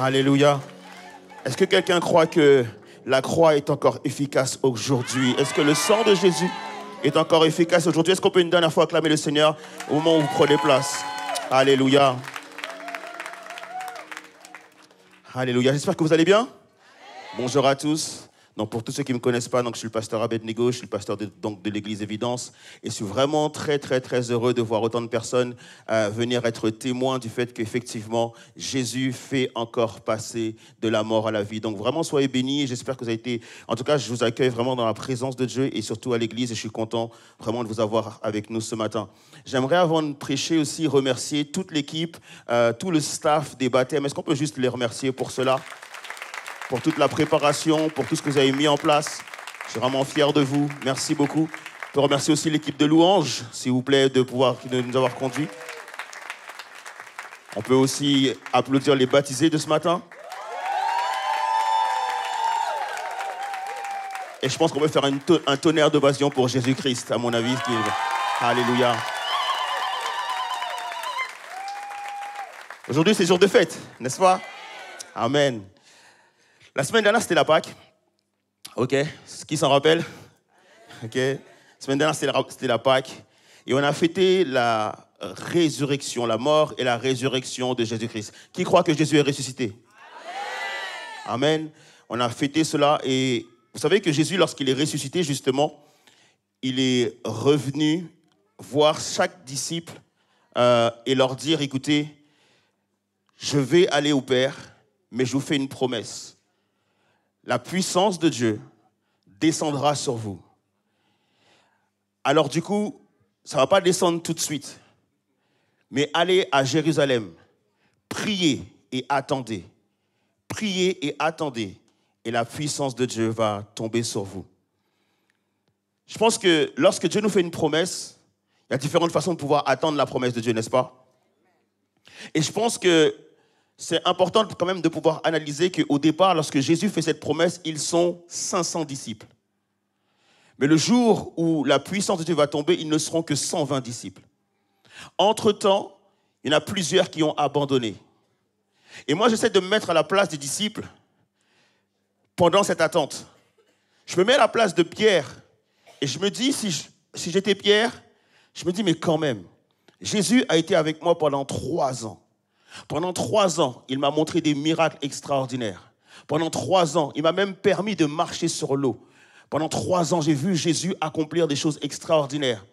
Alléluia. Est-ce que quelqu'un croit que la croix est encore efficace aujourd'hui? Est-ce que le sang de Jésus est encore efficace aujourd'hui? Est-ce qu'on peut une dernière fois acclamer le Seigneur au moment où vous prenez place? Alléluia. Alléluia. J'espère que vous allez bien. Bonjour à tous. Donc pour tous ceux qui ne me connaissent pas, donc je suis le pasteur Abednego, je suis le pasteur de l'église Évidence et je suis vraiment très heureux de voir autant de personnes venir être témoins du fait qu'effectivement Jésus fait encore passer de la mort à la vie. Donc vraiment soyez bénis et j'espère que vous avez été, en tout cas je vous accueille vraiment dans la présence de Dieu et surtout à l'église et je suis content vraiment de vous avoir avec nous ce matin. J'aimerais avant de prêcher aussi remercier toute l'équipe, tout le staff des baptêmes. Est-ce qu'on peut juste les remercier pour cela? Pour toute la préparation, pour tout ce que vous avez mis en place. Je suis vraiment fier de vous. Merci beaucoup. Je peux remercier aussi l'équipe de louanges, s'il vous plaît, de nous avoir conduits. On peut aussi applaudir les baptisés de ce matin. Et je pense qu'on peut faire un tonnerre d'ovation pour Jésus-Christ, à mon avis. Alléluia. Aujourd'hui, c'est jour de fête, n'est-ce pas? Amen. La semaine dernière, c'était la Pâque. OK. Qui s'en rappelle? OK. La semaine dernière, c'était la Pâque. Et on a fêté la résurrection, la mort et la résurrection de Jésus-Christ. Qui croit que Jésus est ressuscité? Amen. Amen. On a fêté cela. Et vous savez que Jésus, lorsqu'il est ressuscité, justement, il est revenu voir chaque disciple et leur dire, écoutez, je vais aller au Père, mais je vous fais une promesse. La puissance de Dieu descendra sur vous. Alors du coup, ça ne va pas descendre tout de suite. Mais allez à Jérusalem, priez et attendez. Priez et attendez. Et la puissance de Dieu va tomber sur vous. Je pense que lorsque Dieu nous fait une promesse, il y a différentes façons de pouvoir attendre la promesse de Dieu, n'est-ce pas? Et je pense que c'est important quand même de pouvoir analyser qu'au départ, lorsque Jésus fait cette promesse, ils sont 500 disciples. Mais le jour où la puissance de Dieu va tomber, ils ne seront que 120 disciples. Entre-temps, il y en a plusieurs qui ont abandonné. Et moi, j'essaie de me mettre à la place des disciples pendant cette attente. Je me mets à la place de Pierre et je me dis, si j'étais Pierre, je me dis, mais quand même, Jésus a été avec moi pendant 3 ans. Pendant 3 ans, il m'a montré des miracles extraordinaires. Pendant 3 ans, il m'a même permis de marcher sur l'eau. Pendant 3 ans, j'ai vu Jésus accomplir des choses extraordinaires.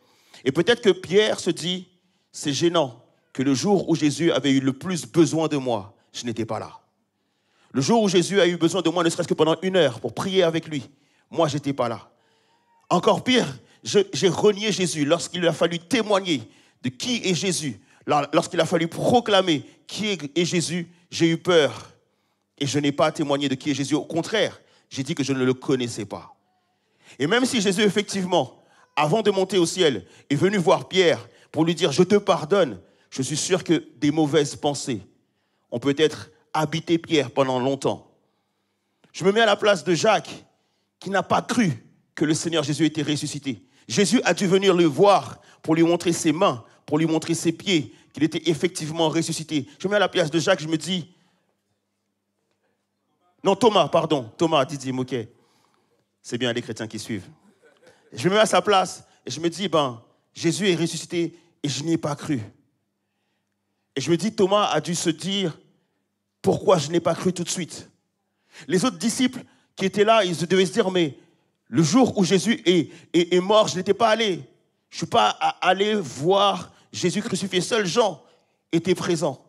Et peut-être que Pierre se dit, c'est gênant que le jour où Jésus avait eu le plus besoin de moi, je n'étais pas là. Le jour où Jésus a eu besoin de moi, ne serait-ce que pendant 1 heure pour prier avec lui, moi, je n'étais pas là. Encore pire, j'ai renié Jésus lorsqu'il a fallu témoigner de qui est Jésus. Lorsqu'il a fallu proclamer qui est Jésus, j'ai eu peur. Et je n'ai pas témoigné de qui est Jésus. Au contraire, j'ai dit que je ne le connaissais pas. Et même si Jésus, effectivement, avant de monter au ciel, est venu voir Pierre pour lui dire « Je te pardonne », je suis sûr que des mauvaises pensées ont peut-être habité Pierre pendant longtemps. Je me mets à la place de Jacques, qui n'a pas cru que le Seigneur Jésus était ressuscité. Jésus a dû venir le voir pour lui montrer ses mains, pour lui montrer ses pieds, qu'il était effectivement ressuscité. Je me mets à la place de Jacques, je me dis... Non, Thomas, Didier Moquet. C'est bien les chrétiens qui suivent. Je me mets à sa place et je me dis, Jésus est ressuscité et je n'y ai pas cru. Et je me dis, Thomas a dû se dire, pourquoi je n'ai pas cru tout de suite? Les autres disciples qui étaient là, ils devaient se dire, mais le jour où Jésus est mort, je n'étais pas allé. Je ne suis pas allé voir Jésus crucifié. Seul Jean était présent.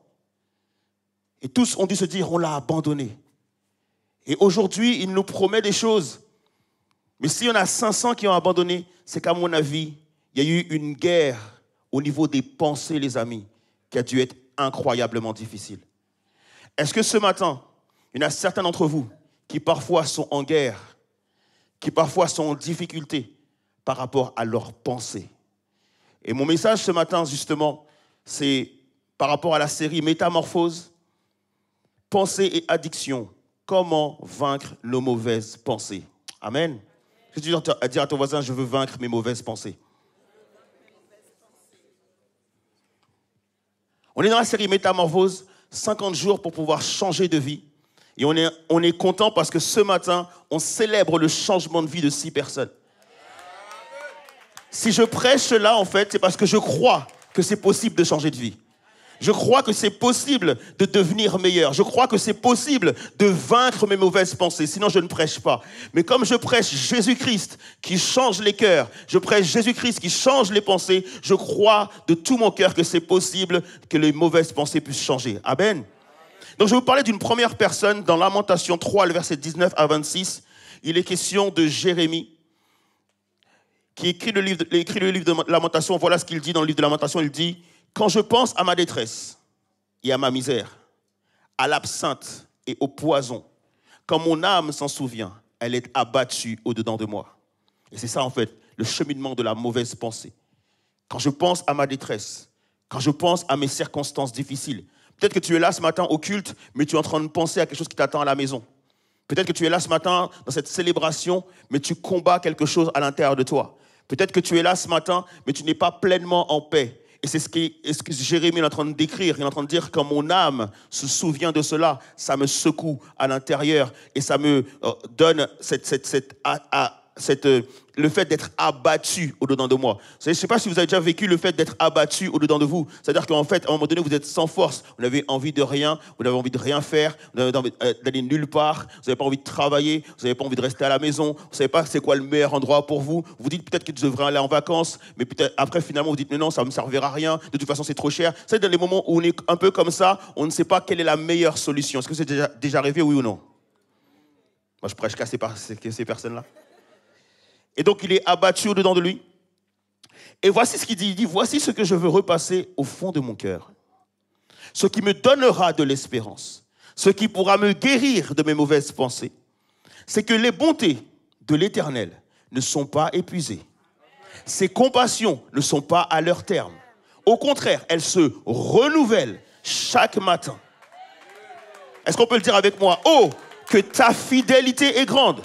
Et tous ont dû se dire, on l'a abandonné. Et aujourd'hui, il nous promet des choses. Mais s'il y en a 500 qui ont abandonné, c'est qu'à mon avis, il y a eu une guerre au niveau des pensées, les amis, qui a dû être incroyablement difficile. Est-ce que ce matin, il y en a certains d'entre vous qui parfois sont en guerre, qui parfois sont en difficulté par rapport à leurs pensées? Et mon message ce matin, justement, c'est par rapport à la série Métamorphose, pensée et addiction. Comment vaincre nos mauvaises pensées? Amen. Je veux dire à ton voisin, je veux vaincre mes mauvaises pensées. On est dans la série Métamorphose 50 jours pour pouvoir changer de vie. Et on est content parce que ce matin, on célèbre le changement de vie de 6 personnes. Si je prêche là, en fait, c'est parce que je crois que c'est possible de changer de vie. Je crois que c'est possible de devenir meilleur. Je crois que c'est possible de vaincre mes mauvaises pensées. Sinon, je ne prêche pas. Mais comme je prêche Jésus-Christ qui change les cœurs, je prêche Jésus-Christ qui change les pensées, je crois de tout mon cœur que c'est possible que les mauvaises pensées puissent changer. Amen. Donc, je vais vous parler d'une première personne dans Lamentation 3, le verset 19 à 26. Il est question de Jérémie, qui écrit le livre de Lamentation. Voilà ce qu'il dit dans le livre de Lamentation. Il dit: quand je pense à ma détresse et à ma misère, à l'absinthe et au poison, quand mon âme s'en souvient, elle est abattue au-dedans de moi. Et c'est ça, en fait, le cheminement de la mauvaise pensée. Quand je pense à ma détresse, quand je pense à mes circonstances difficiles, peut-être que tu es là ce matin au culte, mais tu es en train de penser à quelque chose qui t'attend à la maison. Peut-être que tu es là ce matin dans cette célébration, mais tu combats quelque chose à l'intérieur de toi. Peut-être que tu es là ce matin, mais tu n'es pas pleinement en paix. Et c'est ce que Jérémie est en train de décrire. Il est en train de dire: quand mon âme se souvient de cela, ça me secoue à l'intérieur et ça me donne le fait d'être abattu au-dedans de moi. Je ne sais pas si vous avez déjà vécu le fait d'être abattu au-dedans de vous. C'est-à-dire qu'en fait, à un moment donné, vous êtes sans force. Vous n'avez envie de rien, vous n'avez envie de rien faire, vous n'avez envie d'aller nulle part, vous n'avez pas envie de travailler, vous n'avez pas envie de rester à la maison, vous ne savez pas c'est quoi le meilleur endroit pour vous. Vous dites peut-être que tu devrais aller en vacances, mais peut-être après, finalement, vous dites: mais non, ça ne me servira à rien, de toute façon, c'est trop cher. C'est dans les moments où on est un peu comme ça, on ne sait pas quelle est la meilleure solution. Est-ce que c'est déjà arrivé, oui ou non? Moi, je prêche qu'à ces personnes-là. Et donc, il est abattu au-dedans de lui. Et voici ce qu'il dit. Il dit: voici ce que je veux repasser au fond de mon cœur. Ce qui me donnera de l'espérance. Ce qui pourra me guérir de mes mauvaises pensées. C'est que les bontés de l'Éternel ne sont pas épuisées. Ses compassions ne sont pas à leur terme. Au contraire, elles se renouvellent chaque matin. Est-ce qu'on peut le dire avec moi? Oh, que ta fidélité est grande.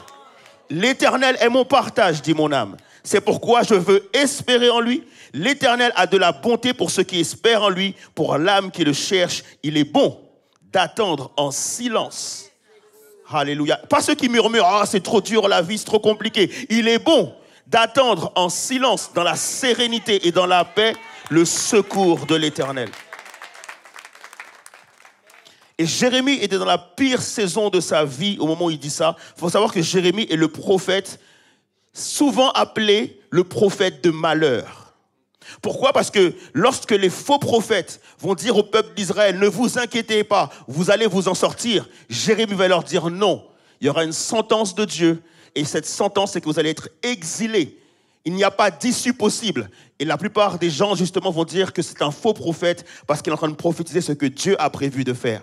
L'Éternel est mon partage, dit mon âme. C'est pourquoi je veux espérer en lui. L'Éternel a de la bonté pour ceux qui espèrent en lui. Pour l'âme qui le cherche, il est bon d'attendre en silence. Alléluia. Pas ceux qui murmurent: ah, c'est trop dur la vie, c'est trop compliqué. Il est bon d'attendre en silence, dans la sérénité et dans la paix, le secours de l'Éternel. Et Jérémie était dans la pire saison de sa vie au moment où il dit ça. Il faut savoir que Jérémie est le prophète, souvent appelé le prophète de malheur. Pourquoi? Parce que lorsque les faux prophètes vont dire au peuple d'Israël: ne vous inquiétez pas, vous allez vous en sortir, Jérémie va leur dire: non, il y aura une sentence de Dieu. Et cette sentence, c'est que vous allez être exilés. Il n'y a pas d'issue possible. Et la plupart des gens, justement, vont dire que c'est un faux prophète parce qu'il est en train de prophétiser ce que Dieu a prévu de faire.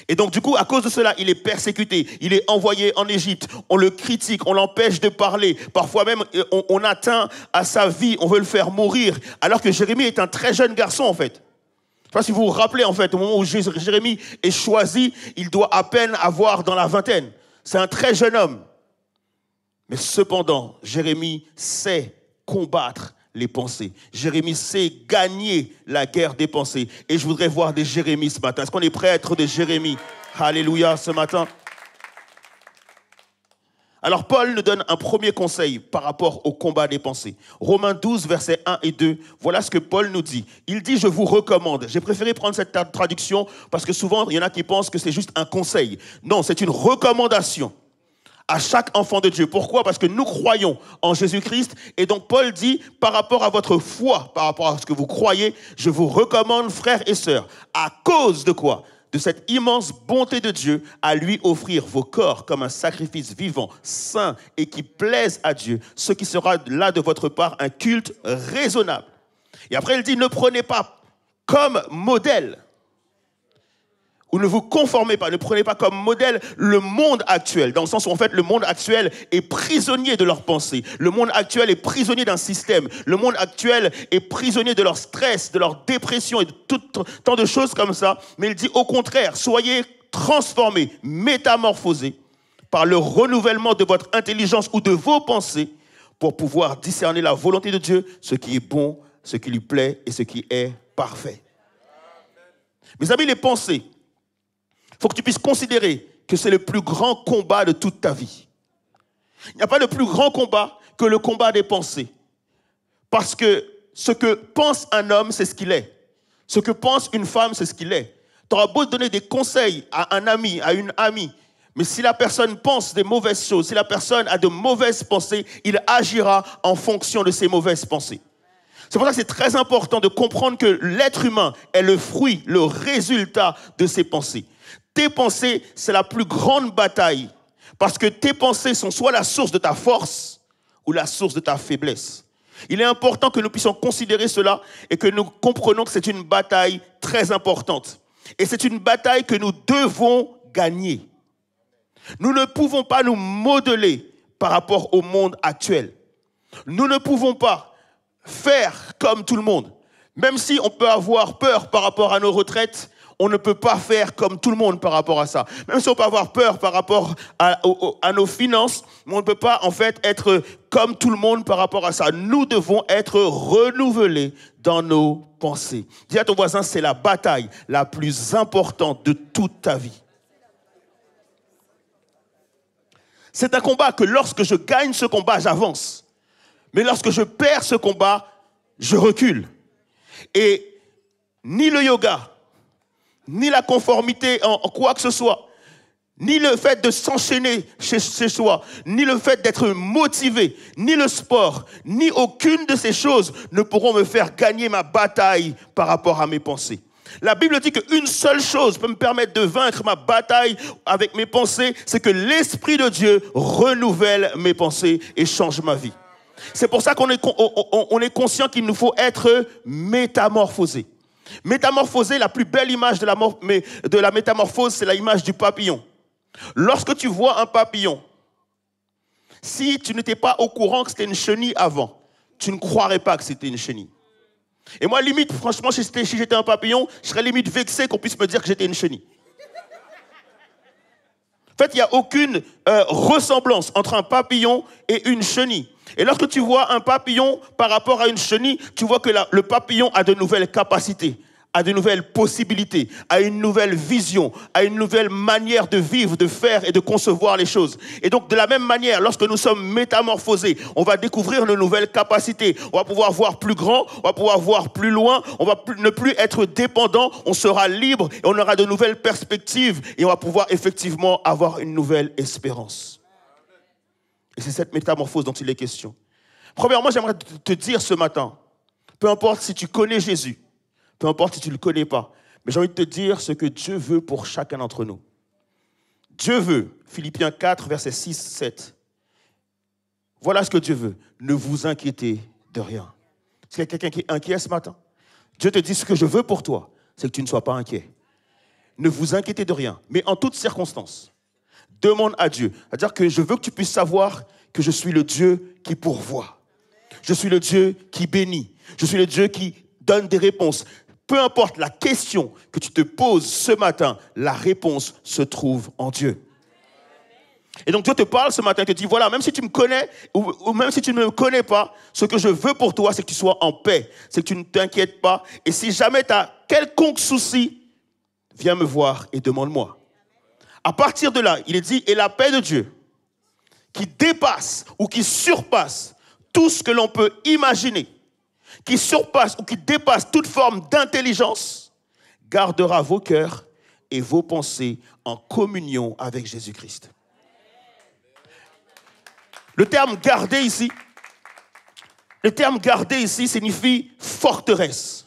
Et donc, du coup, à cause de cela, il est persécuté. Il est envoyé en Égypte. On le critique, on l'empêche de parler. Parfois même, on atteint à sa vie, on veut le faire mourir. Alors que Jérémie est un très jeune garçon, en fait. Je ne sais pas si vous vous rappelez, en fait, au moment où Jérémie est choisi, il doit à peine avoir dans la vingtaine. C'est un très jeune homme. Mais cependant, Jérémie sait combattre les pensées. Jérémie sait gagner la guerre des pensées. Et je voudrais voir des Jérémies ce matin. Est-ce qu'on est prêt à être des Jérémies? Alléluia, ce matin. Alors, Paul nous donne un premier conseil par rapport au combat des pensées. Romains 12, versets 1 et 2. Voilà ce que Paul nous dit. Il dit: je vous recommande. J'ai préféré prendre cette traduction parce que souvent, il y en a qui pensent que c'est juste un conseil. Non, c'est une recommandation à chaque enfant de Dieu. Pourquoi? Parce que nous croyons en Jésus-Christ. Et donc Paul dit, par rapport à votre foi, par rapport à ce que vous croyez, je vous recommande, frères et sœurs, à cause de quoi? De cette immense bonté de Dieu, à lui offrir vos corps comme un sacrifice vivant, saint et qui plaise à Dieu, ce qui sera là de votre part un culte raisonnable. Et après il dit: ne prenez pas comme modèle, ou ne vous conformez pas, ne prenez pas comme modèle le monde actuel, dans le sens où en fait le monde actuel est prisonnier de leurs pensées. Le monde actuel est prisonnier d'un système. Le monde actuel est prisonnier de leur stress, de leur dépression et de tant de choses comme ça. Mais il dit au contraire, soyez transformés, métamorphosés par le renouvellement de votre intelligence ou de vos pensées pour pouvoir discerner la volonté de Dieu, ce qui est bon, ce qui lui plaît et ce qui est parfait. Mes amis, les pensées Il faut que tu puisses considérer que c'est le plus grand combat de toute ta vie. Il n'y a pas de plus grand combat que le combat des pensées. Parce que ce que pense un homme, c'est ce qu'il est. Ce que pense une femme, c'est ce qu'il est. Tu auras beau donner des conseils à un ami, à une amie, mais si la personne pense des mauvaises choses, si la personne a de mauvaises pensées, il agira en fonction de ses mauvaises pensées. C'est pour ça que c'est très important de comprendre que l'être humain est le fruit, le résultat de ses pensées. Tes pensées, c'est la plus grande bataille, parce que tes pensées sont soit la source de ta force ou la source de ta faiblesse. Il est important que nous puissions considérer cela et que nous comprenions que c'est une bataille très importante. Et c'est une bataille que nous devons gagner. Nous ne pouvons pas nous modeler par rapport au monde actuel. Nous ne pouvons pas faire comme tout le monde. Même si on peut avoir peur par rapport à nos retraites, on ne peut pas faire comme tout le monde par rapport à ça. Même si on peut avoir peur par rapport à nos finances, mais on ne peut pas en fait être comme tout le monde par rapport à ça. Nous devons être renouvelés dans nos pensées. Dis à ton voisin, c'est la bataille la plus importante de toute ta vie. C'est un combat que lorsque je gagne ce combat, j'avance. Mais lorsque je perds ce combat, je recule. Et ni le yoga, ni la conformité en quoi que ce soit, ni le fait de s'enchaîner chez soi, ni le fait d'être motivé, ni le sport, ni aucune de ces choses ne pourront me faire gagner ma bataille par rapport à mes pensées. La Bible dit qu'une seule chose peut me permettre de vaincre ma bataille avec mes pensées, c'est que l'Esprit de Dieu renouvelle mes pensées et change ma vie. C'est pour ça qu'on est conscient qu'il nous faut être métamorphosé. Métamorphosé, la plus belle image de la métamorphose, c'est l'image du papillon. Lorsque tu vois un papillon, si tu n'étais pas au courant que c'était une chenille avant, tu ne croirais pas que c'était une chenille. Et moi, limite, franchement, si j'étais un papillon, je serais limite vexé qu'on puisse me dire que j'étais une chenille. En fait, il n'y a aucune ressemblance entre un papillon et une chenille. Et lorsque tu vois un papillon par rapport à une chenille, tu vois que le papillon a de nouvelles capacités, a de nouvelles possibilités, a une nouvelle vision, a une nouvelle manière de vivre, de faire et de concevoir les choses. Et donc, de la même manière, lorsque nous sommes métamorphosés, on va découvrir de nouvelles capacités. On va pouvoir voir plus grand, on va pouvoir voir plus loin, on va ne plus être dépendant, on sera libre et on aura de nouvelles perspectives et on va pouvoir effectivement avoir une nouvelle espérance. Et c'est cette métamorphose dont il est question. Premièrement, j'aimerais te dire ce matin, peu importe si tu connais Jésus, peu importe si tu ne le connais pas, mais j'ai envie de te dire ce que Dieu veut pour chacun d'entre nous. Dieu veut, Philippiens 4, versets 6, 7. Voilà ce que Dieu veut. Ne vous inquiétez de rien. Est-ce qu'il y a quelqu'un qui est inquiet ce matin? Dieu te dit ce que je veux pour toi, c'est que tu ne sois pas inquiet. Ne vous inquiétez de rien, mais en toutes circonstances. Demande à Dieu. C'est-à-dire que je veux que tu puisses savoir que je suis le Dieu qui pourvoit. Je suis le Dieu qui bénit. Je suis le Dieu qui donne des réponses. Peu importe la question que tu te poses ce matin, la réponse se trouve en Dieu. Et donc Dieu te parle ce matin et te dit, voilà, même si tu me connais ou même si tu ne me connais pas, ce que je veux pour toi, c'est que tu sois en paix, c'est que tu ne t'inquiètes pas. Et si jamais tu as quelconque souci, viens me voir et demande-moi. À partir de là, il est dit, et la paix de Dieu, qui dépasse ou qui surpasse tout ce que l'on peut imaginer, qui surpasse ou qui dépasse toute forme d'intelligence, gardera vos cœurs et vos pensées en communion avec Jésus-Christ. Le terme garder ici signifie forteresse,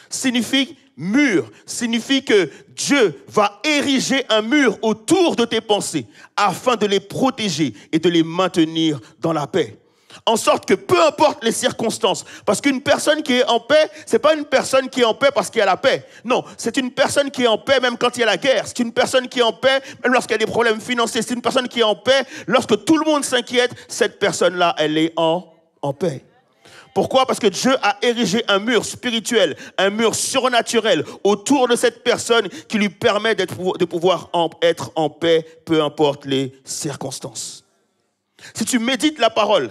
signifie mur, signifie que Dieu va ériger un mur autour de tes pensées afin de les protéger et de les maintenir dans la paix. En sorte que peu importe les circonstances, parce qu'une personne qui est en paix, c'est pas une personne qui est en paix parce qu'il y a la paix. Non, c'est une personne qui est en paix même quand il y a la guerre. C'est une personne qui est en paix même lorsqu'il y a des problèmes financiers. C'est une personne qui est en paix lorsque tout le monde s'inquiète. Cette personne-là, elle est en paix. Pourquoi? Parce que Dieu a érigé un mur spirituel, un mur surnaturel autour de cette personne qui lui permet de pouvoir être en paix, peu importe les circonstances. Si tu médites la parole,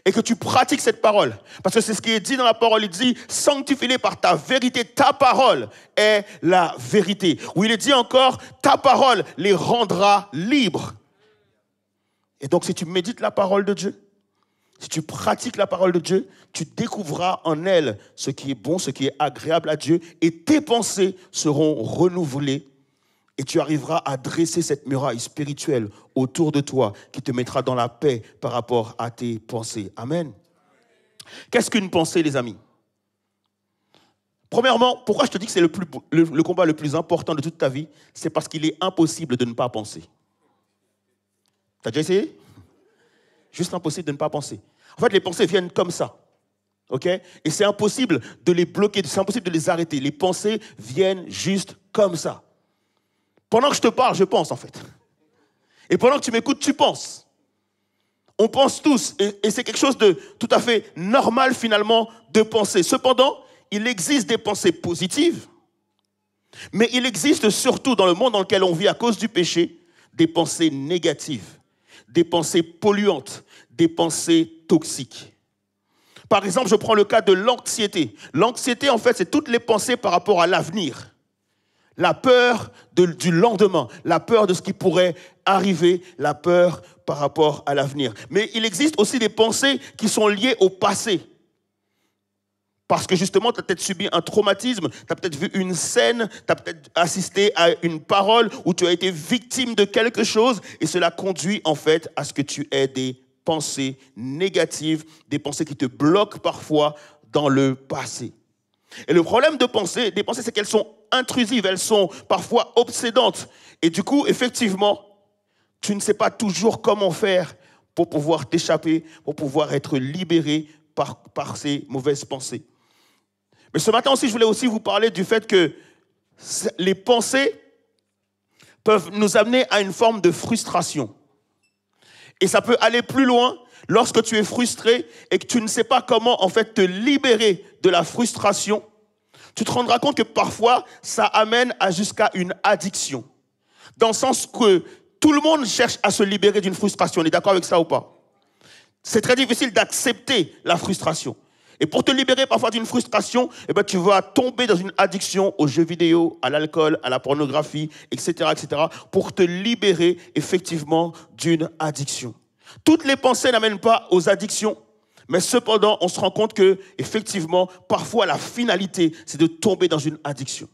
et que tu pratiques cette parole. Parce que c'est ce qui est dit dans la parole. Il dit, sanctifie-les par ta vérité. Ta parole est la vérité. Ou il est dit encore, ta parole les rendra libres. Et donc, si tu médites la parole de Dieu, si tu pratiques la parole de Dieu, tu découvriras en elle ce qui est bon, ce qui est agréable à Dieu, et tes pensées seront renouvelées. Et tu arriveras à dresser cette muraille spirituelle autour de toi qui te mettra dans la paix par rapport à tes pensées. Amen. Qu'est-ce qu'une pensée, les amis? Premièrement, pourquoi je te dis que c'est le combat le plus important de toute ta vie? C'est parce qu'il est impossible de ne pas penser. T'as déjà essayé? Juste impossible de ne pas penser. En fait, les pensées viennent comme ça. OK? Et c'est impossible de les bloquer, c'est impossible de les arrêter. Les pensées viennent juste comme ça. Pendant que je te parle, je pense en fait. Et pendant que tu m'écoutes, tu penses. On pense tous. Et c'est quelque chose de tout à fait normal finalement de penser. Cependant, il existe des pensées positives. Mais il existe surtout dans le monde dans lequel on vit à cause du péché, des pensées négatives, des pensées polluantes, des pensées toxiques. Par exemple, je prends le cas de l'anxiété. L'anxiété, en fait, c'est toutes les pensées par rapport à l'avenir. La peur du lendemain, la peur de ce qui pourrait arriver, la peur par rapport à l'avenir. Mais il existe aussi des pensées qui sont liées au passé. Parce que justement, tu as peut-être subi un traumatisme, tu as peut-être vu une scène, tu as peut-être assisté à une parole où tu as été victime de quelque chose et cela conduit en fait à ce que tu aies des pensées négatives, des pensées qui te bloquent parfois dans le passé. Et le problème des pensées, c'est qu'elles sont intrusives, elles sont parfois obsédantes. Et du coup, effectivement, tu ne sais pas toujours comment faire pour pouvoir t'échapper, pour pouvoir être libéré par ces mauvaises pensées. Mais ce matin aussi, je voulais aussi vous parler du fait que les pensées peuvent nous amener à une forme de frustration. Et ça peut aller plus loin lorsque tu es frustré et que tu ne sais pas comment en fait te libérer de la frustration. Tu te rendras compte que parfois, ça amène jusqu'à une addiction. Dans le sens que tout le monde cherche à se libérer d'une frustration. On est d'accord avec ça ou pas? C'est très difficile d'accepter la frustration. Et pour te libérer parfois d'une frustration, eh ben, tu vas tomber dans une addiction aux jeux vidéo, à l'alcool, à la pornographie, etc., pour te libérer effectivement d'une addiction. Toutes les pensées n'amènent pas aux addictions, mais cependant, on se rend compte que, effectivement, parfois la finalité, c'est de tomber dans une addiction.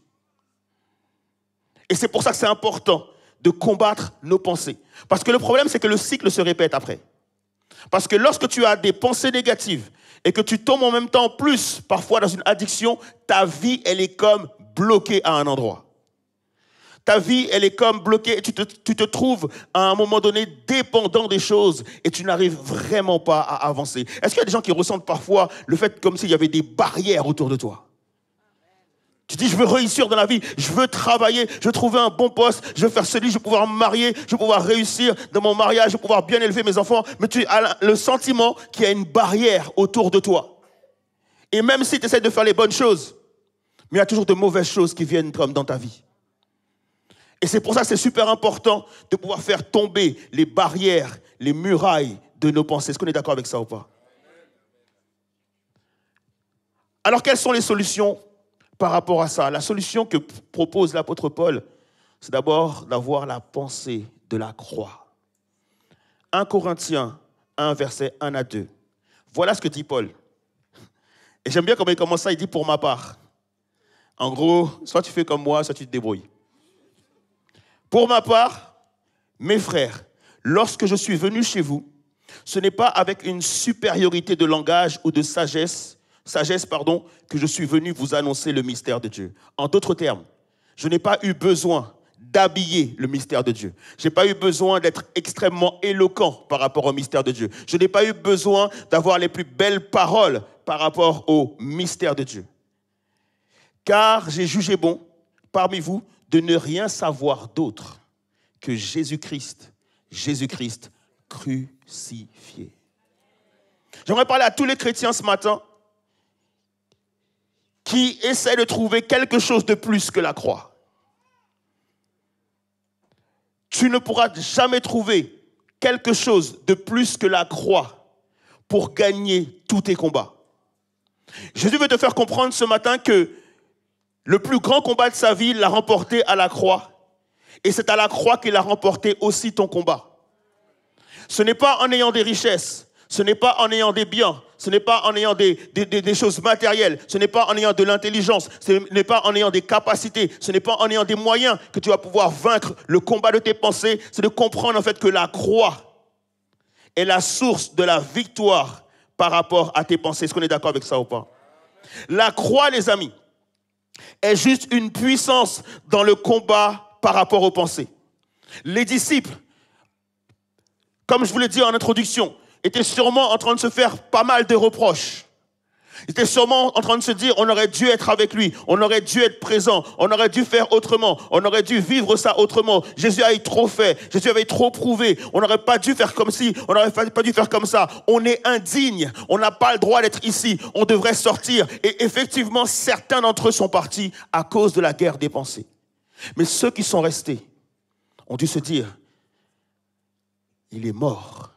Et c'est pour ça que c'est important de combattre nos pensées. Parce que le problème, c'est que le cycle se répète après. Parce que lorsque tu as des pensées négatives et que tu tombes en même temps plus parfois dans une addiction, ta vie, elle est comme bloquée à un endroit. Ta vie, elle est comme bloquée. Tu te trouves à un moment donné dépendant des choses et tu n'arrives vraiment pas à avancer. Est-ce qu'il y a des gens qui ressentent parfois le fait comme s'il y avait des barrières autour de toi? Tu dis, je veux réussir dans la vie, je veux travailler, je veux trouver un bon poste, je veux faire ceci, je veux pouvoir me marier, je veux pouvoir réussir dans mon mariage, je veux pouvoir bien élever mes enfants. Mais tu as le sentiment qu'il y a une barrière autour de toi. Et même si tu essaies de faire les bonnes choses, mais il y a toujours de mauvaises choses qui viennent comme dans ta vie. Et c'est pour ça que c'est super important de pouvoir faire tomber les barrières, les murailles de nos pensées. Est-ce qu'on est d'accord avec ça ou pas? Alors, quelles sont les solutions par rapport à ça? La solution que propose l'apôtre Paul, c'est d'abord d'avoir la pensée de la croix. 1 Corinthiens 1, versets 1 à 2. Voilà ce que dit Paul. Et j'aime bien comment il commence ça, il dit « pour ma part ». En gros, soit tu fais comme moi, soit tu te débrouilles. Pour ma part, mes frères, lorsque je suis venu chez vous, ce n'est pas avec une supériorité de langage ou de sagesse, que je suis venu vous annoncer le mystère de Dieu. En d'autres termes, je n'ai pas eu besoin d'habiller le mystère de Dieu. Je n'ai pas eu besoin d'être extrêmement éloquent par rapport au mystère de Dieu. Je n'ai pas eu besoin d'avoir les plus belles paroles par rapport au mystère de Dieu. Car j'ai jugé bon, parmi vous, de ne rien savoir d'autre que Jésus-Christ crucifié. J'aimerais parler à tous les chrétiens ce matin qui essaient de trouver quelque chose de plus que la croix. Tu ne pourras jamais trouver quelque chose de plus que la croix pour gagner tous tes combats. Jésus veut te faire comprendre ce matin que le plus grand combat de sa vie, il l'a remporté à la croix. Et c'est à la croix qu'il a remporté aussi ton combat. Ce n'est pas en ayant des richesses, ce n'est pas en ayant des biens, ce n'est pas en ayant des choses matérielles, ce n'est pas en ayant de l'intelligence, ce n'est pas en ayant des capacités, ce n'est pas en ayant des moyens que tu vas pouvoir vaincre le combat de tes pensées. C'est de comprendre en fait que la croix est la source de la victoire par rapport à tes pensées. Est-ce qu'on est d'accord avec ça ou pas? La croix, les amis, est juste une puissance dans le combat par rapport aux pensées. Les disciples, comme je vous l'ai dit en introduction, étaient sûrement en train de se faire pas mal de reproches. Ils étaient sûrement en train de se dire, on aurait dû être avec lui, on aurait dû être présent, on aurait dû faire autrement, on aurait dû vivre ça autrement. Jésus avait trop fait, Jésus avait trop prouvé, on n'aurait pas dû faire comme ci, on n'aurait pas dû faire comme ça. On est indigne, on n'a pas le droit d'être ici, on devrait sortir. Et effectivement, certains d'entre eux sont partis à cause de la guerre des pensées. Mais ceux qui sont restés ont dû se dire, il est mort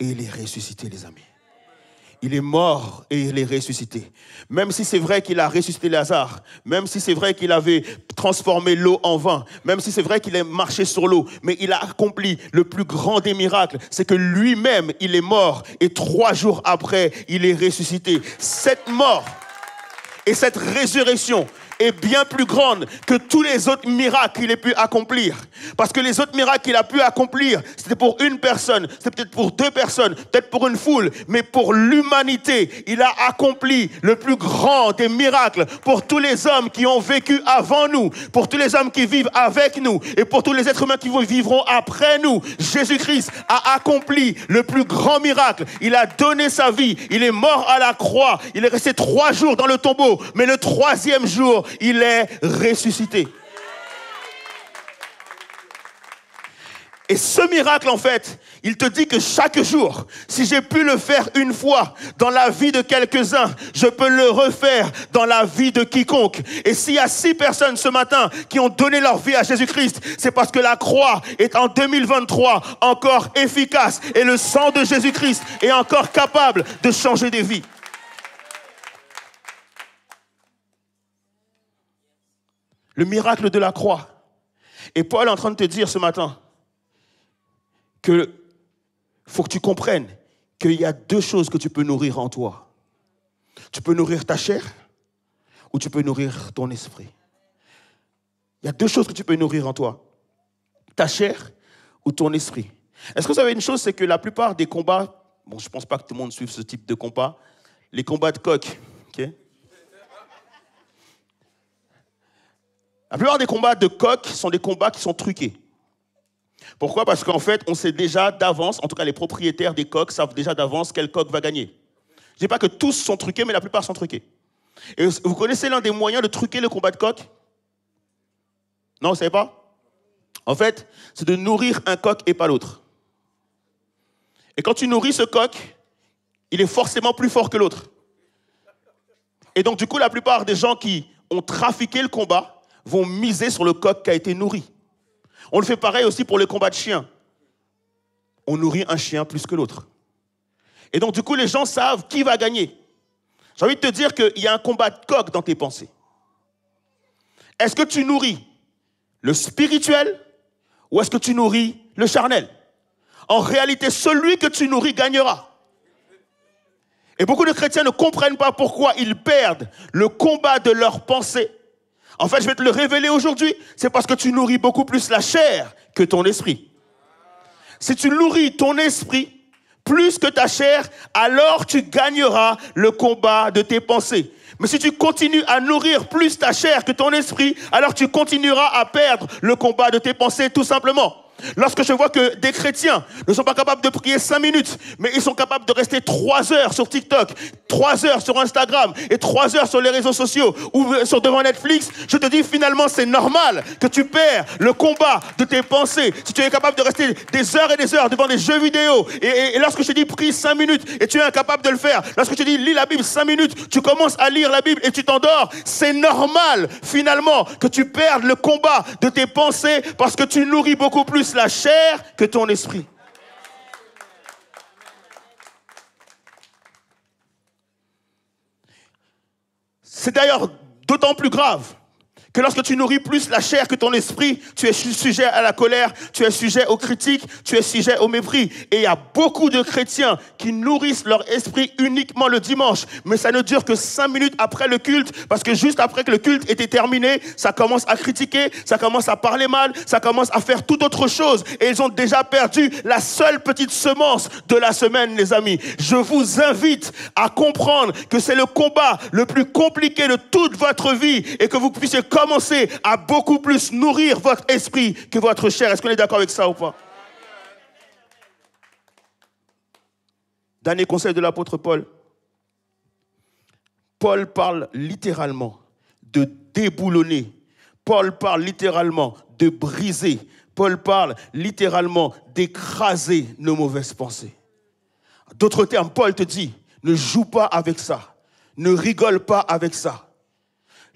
et il est ressuscité, les amis. Il est mort et il est ressuscité. Même si c'est vrai qu'il a ressuscité Lazare, même si c'est vrai qu'il avait transformé l'eau en vin, même si c'est vrai qu'il a marché sur l'eau, mais il a accompli le plus grand des miracles, c'est que lui-même, il est mort et 3 jours après, il est ressuscité. Cette mort et cette résurrection est bien plus grande que tous les autres miracles qu'il ait pu accomplir. Parce que les autres miracles qu'il a pu accomplir, c'était pour une personne, c'était peut-être pour 2 personnes, peut-être pour une foule, mais pour l'humanité, il a accompli le plus grand des miracles pour tous les hommes qui ont vécu avant nous, pour tous les hommes qui vivent avec nous et pour tous les êtres humains qui vivront après nous. Jésus-Christ a accompli le plus grand miracle. Il a donné sa vie, il est mort à la croix, il est resté 3 jours dans le tombeau, mais le 3e jour, il est ressuscité. Et ce miracle, en fait, il te dit que chaque jour, si j'ai pu le faire une fois dans la vie de quelques-uns, je peux le refaire dans la vie de quiconque. Et s'il y a 6 personnes ce matin qui ont donné leur vie à Jésus-Christ, c'est parce que la croix est en 2023 encore efficace et le sang de Jésus-Christ est encore capable de changer des vies. Le miracle de la croix. Et Paul est en train de te dire ce matin que faut que tu comprennes qu'il y a 2 choses que tu peux nourrir en toi. Tu peux nourrir ta chair ou tu peux nourrir ton esprit. Il y a 2 choses que tu peux nourrir en toi. Ta chair ou ton esprit. Est-ce que vous savez une chose, c'est que la plupart des combats, bon, je ne pense pas que tout le monde suive ce type de combat, les combats de coq, ok? La plupart des combats de coq sont des combats qui sont truqués. Pourquoi? Parce qu'en fait, on sait déjà d'avance, en tout cas les propriétaires des coqs savent déjà d'avance quel coq va gagner. Je ne dis pas que tous sont truqués, mais la plupart sont truqués. Et vous connaissez l'un des moyens de truquer le combat de coq? Non, vous ne savez pas? En fait, c'est de nourrir un coq et pas l'autre. Et quand tu nourris ce coq, il est forcément plus fort que l'autre. Et donc, du coup, la plupart des gens qui ont trafiqué le combat vont miser sur le coq qui a été nourri. On le fait pareil aussi pour les combats de chiens. On nourrit un chien plus que l'autre. Et donc, du coup, les gens savent qui va gagner. J'ai envie de te dire qu'il y a un combat de coq dans tes pensées. Est-ce que tu nourris le spirituel ou est-ce que tu nourris le charnel? En réalité, celui que tu nourris gagnera. Et beaucoup de chrétiens ne comprennent pas pourquoi ils perdent le combat de leurs pensées. En fait, je vais te le révéler aujourd'hui, c'est parce que tu nourris beaucoup plus la chair que ton esprit. Si tu nourris ton esprit plus que ta chair, alors tu gagneras le combat de tes pensées. Mais si tu continues à nourrir plus ta chair que ton esprit, alors tu continueras à perdre le combat de tes pensées, tout simplement. Lorsque je vois que des chrétiens ne sont pas capables de prier 5 minutes, mais ils sont capables de rester 3 heures sur TikTok, 3 heures sur Instagram et 3 heures sur les réseaux sociaux ou sur devant Netflix, je te dis finalement c'est normal que tu perds le combat de tes pensées. Si tu es capable de rester des heures et des heures devant des jeux vidéo et lorsque je te dis prie 5 minutes et tu es incapable de le faire, lorsque je te dis lis la Bible 5 minutes, tu commences à lire la Bible et tu t'endors, c'est normal finalement que tu perdes le combat de tes pensées parce que tu nourris beaucoup plus la chair que ton esprit. C'est d'ailleurs d'autant plus grave que lorsque tu nourris plus la chair que ton esprit, tu es sujet à la colère, tu es sujet aux critiques, tu es sujet au mépris. Et il y a beaucoup de chrétiens qui nourrissent leur esprit uniquement le dimanche. Mais ça ne dure que 5 minutes après le culte, parce que juste après que le culte était terminé, ça commence à critiquer, ça commence à parler mal, ça commence à faire toute autre chose. Et ils ont déjà perdu la seule petite semence de la semaine, les amis. Je vous invite à comprendre que c'est le combat le plus compliqué de toute votre vie et que vous puissiez commencer à beaucoup plus nourrir votre esprit que votre chair. Est-ce qu'on est d'accord avec ça ou pas? Dernier conseil de l'apôtre Paul. Paul parle littéralement de déboulonner. Paul parle littéralement de briser. Paul parle littéralement d'écraser nos mauvaises pensées. D'autres termes, Paul te dit, ne joue pas avec ça. Ne rigole pas avec ça.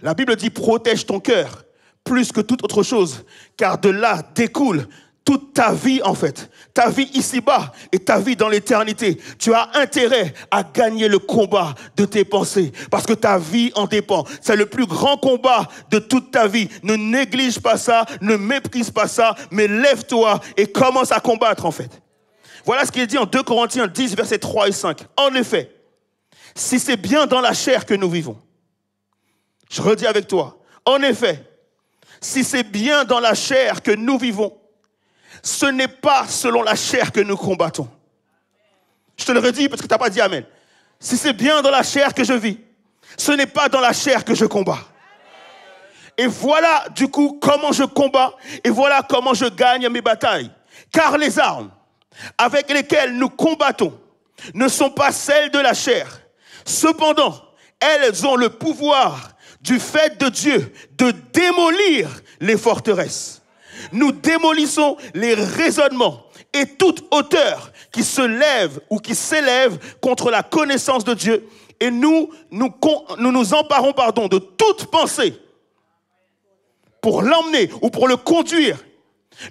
La Bible dit, protège ton cœur plus que toute autre chose, car de là découle toute ta vie en fait. Ta vie ici-bas et ta vie dans l'éternité. Tu as intérêt à gagner le combat de tes pensées, parce que ta vie en dépend. C'est le plus grand combat de toute ta vie. Ne néglige pas ça, ne méprise pas ça, mais lève-toi et commence à combattre en fait. Voilà ce qui est dit en 2 Corinthiens 10, versets 3 et 5. En effet, si c'est bien dans la chair que nous vivons, je redis avec toi, en effet, si c'est bien dans la chair que nous vivons, ce n'est pas selon la chair que nous combattons. Je te le redis parce que tu n'as pas dit amen. Si c'est bien dans la chair que je vis, ce n'est pas dans la chair que je combats. Et voilà du coup comment je combats et voilà comment je gagne mes batailles. Car les armes avec lesquelles nous combattons ne sont pas celles de la chair. Cependant, elles ont le pouvoir du fait de Dieu de démolir les forteresses. Nous démolissons les raisonnements et toute hauteur qui se lève ou qui s'élève contre la connaissance de Dieu, et nous nous emparons de toute pensée pour l'emmener ou pour le conduire.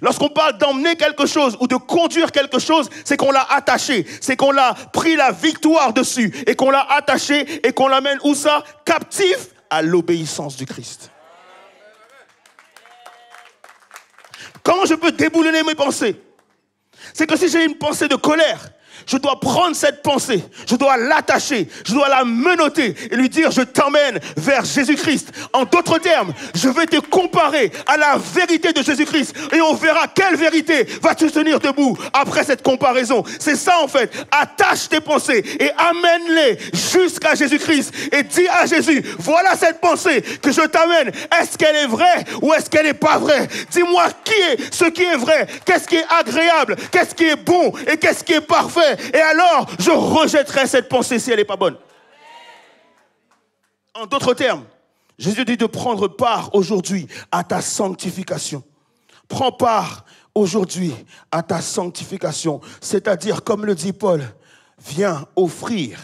Lorsqu'on parle d'emmener quelque chose ou de conduire quelque chose, c'est qu'on l'a attaché, c'est qu'on l'a pris la victoire dessus et qu'on l'a attaché et qu'on l'amène où ça? Captif à l'obéissance du Christ. Comment je peux déboulonner mes pensées? C'est que si j'ai une pensée de colère, je dois prendre cette pensée, je dois l'attacher, je dois la menotter et lui dire, je t'emmène vers Jésus-Christ. En d'autres termes, je vais te comparer à la vérité de Jésus-Christ et on verra quelle vérité va te tenir debout après cette comparaison. C'est ça en fait. Attache tes pensées et amène-les jusqu'à Jésus-Christ et dis à Jésus, voilà cette pensée que je t'amène. Est-ce qu'elle est vraie ou est-ce qu'elle n'est pas vraie? Dis-moi ce qui est vrai, qu'est-ce qui est agréable, qu'est-ce qui est bon et qu'est-ce qui est parfait. Et alors, je rejetterai cette pensée si elle n'est pas bonne. En d'autres termes, Jésus dit de prendre part aujourd'hui à ta sanctification. Prends part aujourd'hui à ta sanctification. C'est-à-dire, comme le dit Paul, viens offrir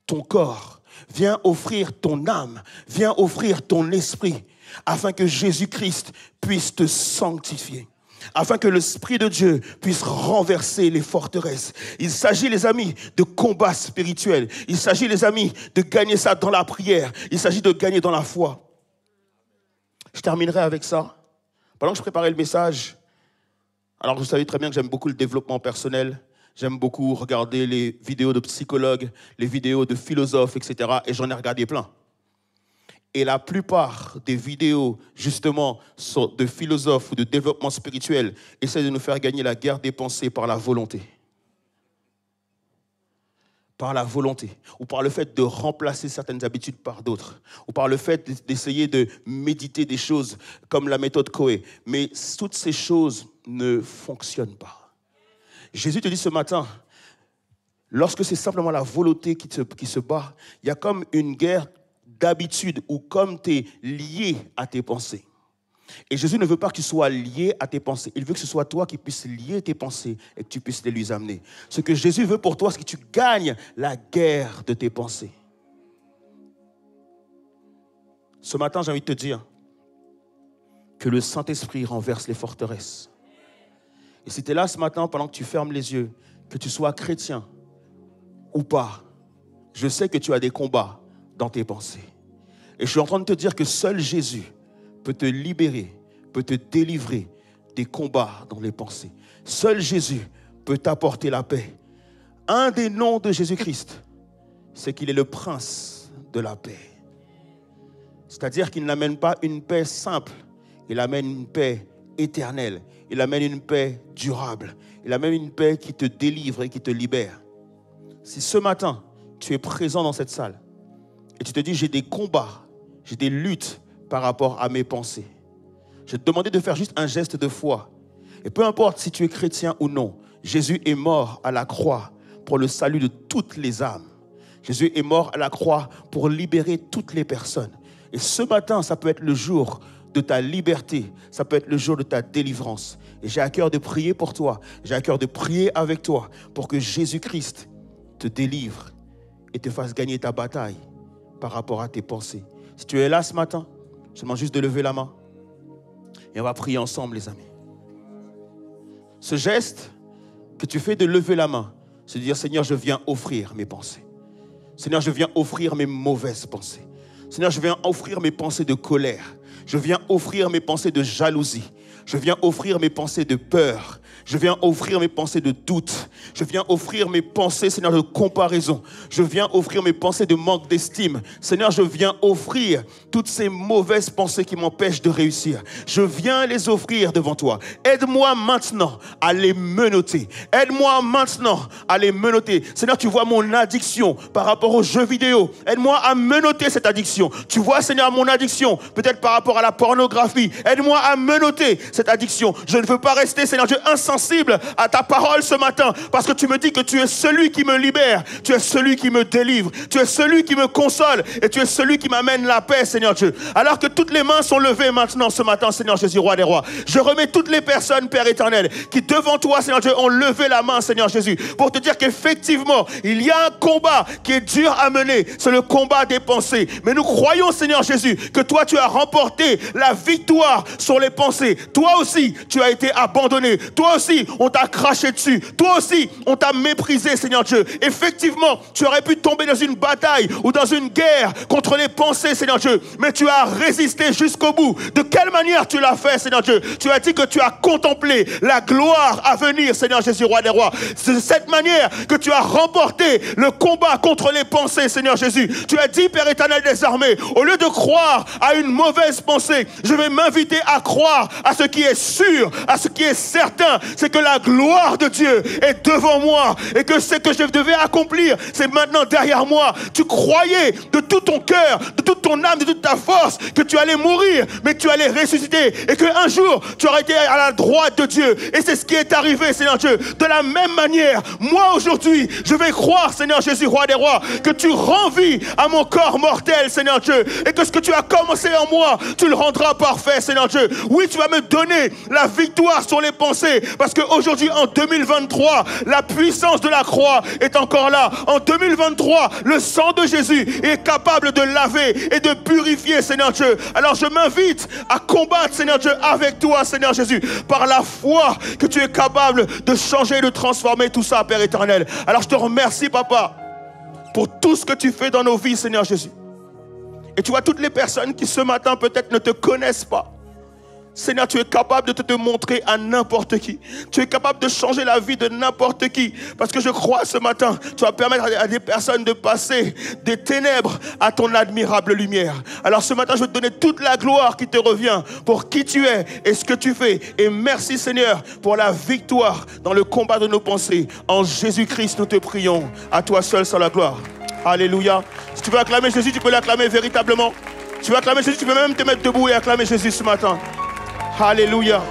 ton corps, viens offrir ton âme, viens offrir ton esprit, afin que Jésus-Christ puisse te sanctifier. Afin que l'Esprit de Dieu puisse renverser les forteresses. Il s'agit, les amis, de combat spirituel. Il s'agit, les amis, de gagner ça dans la prière. Il s'agit de gagner dans la foi. Je terminerai avec ça. Pendant que je préparais le message, alors vous savez très bien que j'aime beaucoup le développement personnel. J'aime beaucoup regarder les vidéos de psychologues, les vidéos de philosophes, etc. Et j'en ai regardé plein. Et la plupart des vidéos, justement, de philosophes ou de développement spirituel essaient de nous faire gagner la guerre des pensées par la volonté. Par la volonté. Ou par le fait de remplacer certaines habitudes par d'autres. Ou par le fait d'essayer de méditer des choses comme la méthode Coué. Mais toutes ces choses ne fonctionnent pas. Jésus te dit ce matin, lorsque c'est simplement la volonté qui se bat, il y a comme une guerre d'habitude ou comme tu es lié à tes pensées. Et Jésus ne veut pas que tu sois lié à tes pensées. Il veut que ce soit toi qui puisses lier tes pensées et que tu puisses les lui amener. Ce que Jésus veut pour toi, c'est que tu gagnes la guerre de tes pensées. Ce matin, j'ai envie de te dire que le Saint-Esprit renverse les forteresses. Et si tu es là ce matin, pendant que tu fermes les yeux, que tu sois chrétien ou pas, je sais que tu as des combats dans tes pensées. Et je suis en train de te dire que seul Jésus peut te libérer, peut te délivrer des combats dans les pensées. Seul Jésus peut t'apporter la paix. Un des noms de Jésus-Christ, c'est qu'il est le prince de la paix. C'est-à-dire qu'il n'amène pas une paix simple, il amène une paix éternelle, il amène une paix durable, il amène une paix qui te délivre et qui te libère. Si ce matin, tu es présent dans cette salle et tu te dis, j'ai des combats, j'ai des luttes par rapport à mes pensées, je vais te demander de faire juste un geste de foi. Et peu importe si tu es chrétien ou non, Jésus est mort à la croix pour le salut de toutes les âmes. Jésus est mort à la croix pour libérer toutes les personnes. Et ce matin, ça peut être le jour de ta liberté, ça peut être le jour de ta délivrance. Et j'ai à cœur de prier pour toi, j'ai à cœur de prier avec toi pour que Jésus-Christ te délivre et te fasse gagner ta bataille par rapport à tes pensées. Si tu es là ce matin, je te demande juste de lever la main et on va prier ensemble, les amis. Ce geste que tu fais de lever la main, c'est de dire, Seigneur, je viens offrir mes pensées. Seigneur, je viens offrir mes mauvaises pensées. Seigneur, je viens offrir mes pensées de colère. Je viens offrir mes pensées de jalousie. Je viens offrir mes pensées de peur. Je viens offrir mes pensées de doute. Je viens offrir mes pensées, Seigneur, de comparaison. Je viens offrir mes pensées de manque d'estime. Seigneur, je viens offrir toutes ces mauvaises pensées qui m'empêchent de réussir. Je viens les offrir devant toi. Aide-moi maintenant à les menotter. Aide-moi maintenant à les menotter. Seigneur, tu vois mon addiction par rapport aux jeux vidéo. Aide-moi à menotter cette addiction. Tu vois, Seigneur, mon addiction, peut-être par rapport à la pornographie. Aide-moi à menotter cette addiction. Je ne veux pas rester, Seigneur Dieu, insensible à ta parole ce matin, parce que tu me dis que tu es celui qui me libère, tu es celui qui me délivre, tu es celui qui me console et tu es celui qui m'amène la paix, Seigneur Dieu. Alors que toutes les mains sont levées maintenant ce matin, Seigneur Jésus, roi des rois, je remets toutes les personnes, Père éternel, qui devant toi, Seigneur Dieu, ont levé la main, Seigneur Jésus, pour te dire qu'effectivement, il y a un combat qui est dur à mener, c'est le combat des pensées. Mais nous croyons, Seigneur Jésus, que toi, tu as remporté la victoire sur les pensées. Toi aussi, tu as été abandonné. Toi aussi, on t'a craché dessus. Toi aussi, on t'a méprisé, Seigneur Dieu. Effectivement, tu aurais pu tomber dans une bataille ou dans une guerre contre les pensées, Seigneur Dieu. Mais tu as résisté jusqu'au bout. De quelle manière tu l'as fait, Seigneur Dieu? Tu as dit que tu as contemplé la gloire à venir, Seigneur Jésus, roi des rois. C'est de cette manière que tu as remporté le combat contre les pensées, Seigneur Jésus. Tu as dit, Père éternel des armées, au lieu de croire à une mauvaise pensée, je vais m'inviter à croire à ce qui est sûr, à ce qui est certain, c'est que la gloire de Dieu est devant moi et que ce que je devais accomplir, c'est maintenant derrière moi. Tu croyais de tout ton cœur, de toute ton âme, de toute ta force que tu allais mourir, mais que tu allais ressusciter et qu'un jour, tu aurais été à la droite de Dieu. Et c'est ce qui est arrivé, Seigneur Dieu. De la même manière, moi aujourd'hui, je vais croire, Seigneur Jésus, roi des rois, que tu rends vie à mon corps mortel, Seigneur Dieu, et que ce que tu as commencé en moi, tu le rendras parfait, Seigneur Dieu. Oui, tu vas me donner la victoire sur les pensées, parce qu'aujourd'hui, en 2023, la puissance de la croix est encore là. En 2023, le sang de Jésus est capable de laver et de purifier, Seigneur Dieu. Alors je m'invite à combattre, Seigneur Dieu, avec toi, Seigneur Jésus, par la foi que tu es capable de changer et de transformer tout ça, Père éternel. Alors je te remercie, Papa, pour tout ce que tu fais dans nos vies, Seigneur Jésus. Et tu vois toutes les personnes qui ce matin peut-être ne te connaissent pas. Seigneur, tu es capable de te montrer à n'importe qui. Tu es capable de changer la vie de n'importe qui. Parce que je crois ce matin, tu vas permettre à des personnes de passer des ténèbres à ton admirable lumière. Alors ce matin, je veux te donner toute la gloire qui te revient pour qui tu es et ce que tu fais. Et merci Seigneur pour la victoire dans le combat de nos pensées. En Jésus-Christ, nous te prions. À toi seul soit la gloire. Alléluia. Si tu veux acclamer Jésus, tu peux l'acclamer véritablement. Si tu veux acclamer Jésus, tu peux même te mettre debout et acclamer Jésus ce matin. Alléluia.